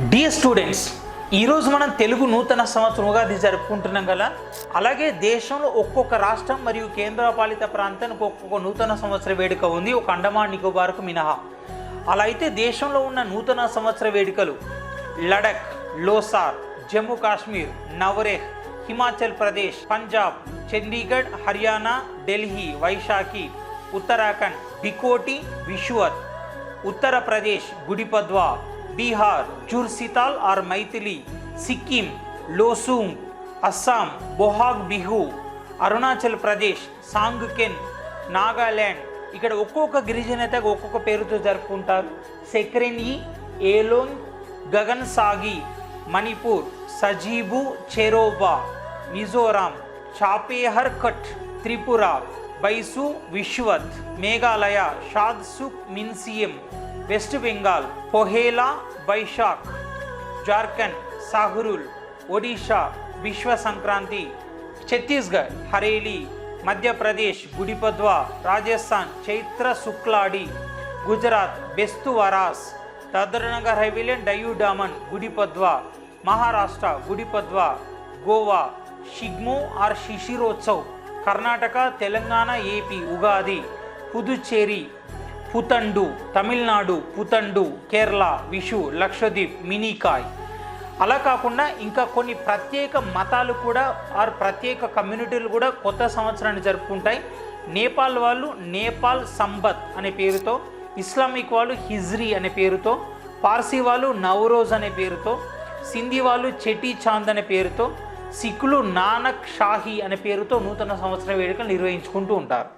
Dear students, ఈరోజు మనం తెలుగు నూతన సంవత్సరం ఉగాది జరుపుకుంటున్నాం కదా. అలాగే దేశంలో ఒక్కొక్క రాష్ట్రం మరియు కేంద్రపాలిత ప్రాంతానికి ఒక్కొక్క నూతన సంవత్సర వేడుక ఉంది, ఒక అండమాన్ నికోబార్కు మినహా. అలా అయితే దేశంలో ఉన్న నూతన సంవత్సర వేడుకలు లడక్, లోసార్, జమ్మూ కాశ్మీర్, నవరేహ్, హిమాచల్ ప్రదేశ్, పంజాబ్, చండీగఢ్, హర్యానా, ఢిల్లీ, వైశాఖి, ఉత్తరాఖండ్, బికోటి, విషువత్, ఉత్తరప్రదేశ్, గుడిపద్వా, బీహార్, జుర్సితాల్ ఆర్ మైథిలి, సిక్కిం, లోసూంగ్, అస్సాం, బొహాగ్ బిహు, అరుణాచల్ ప్రదేశ్, సాంగ్కెన్, నాగాల్యాండ్. ఇక్కడ ఒక్కొక్క గిరిజనతకు ఒక్కొక్క పేరుతో జరుపుకుంటారు. సెక్రెని, ఏలోంగ్, గగన్ సాగి, మణిపూర్, సజీబు చెరోబా, మిజోరాం, చాపేహర్ కట్, త్రిపుర, బైసు విశ్వత్, మేఘాలయ, షాద్సుక్ మిన్సియం, వెస్ట్ బెంగాల్, పొహేలా, వైశాఖ్, జార్ఖండ్, సాహురుల్, ఒడిషా, విశ్వ సంక్రాంతి, ఛత్తీస్గఢ్, హరేలీ, మధ్యప్రదేశ్, గుడిపద్వా, రాజస్థాన్, చైత్ర శుక్లాడి, గుజరాత్, బెస్తు వరాస్, దాదర్నగర్ హవేలీ, డయూ డామన్, గుడిపద్వా, మహారాష్ట్ర, గుడిపద్వా, గోవా, షిగ్మో ఆర్ శిశిరోత్సవ్, కర్ణాటక, తెలంగాణ, ఏపీ, ఉగాది, పుదుచ్చేరి, పుతండు, తమిళనాడు, పుతండు, కేరళ, విషు, లక్షద్వీప్, మినీకాయ్. అలా కాకుండా ఇంకా కొన్ని ప్రత్యేక మతాలు కూడా ఆర్ ప్రత్యేక కమ్యూనిటీలు కూడా కొత్త సంవత్సరాన్ని జరుపుకుంటాయి. నేపాల్ వాళ్ళు నేపాల్ సంబత్ అనే పేరుతో, ఇస్లామిక్ వాళ్ళు హిజ్రీ అనే పేరుతో, పార్సీ వాళ్ళు నవరోజ్ అనే పేరుతో, సింధీ వాళ్ళు చెటీ చాంద్ అనే పేరుతో, సిక్కులు నానక్ షాహీ అనే పేరుతో నూతన సంవత్సర వేడుకలు నిర్వహించుకుంటూ ఉంటారు.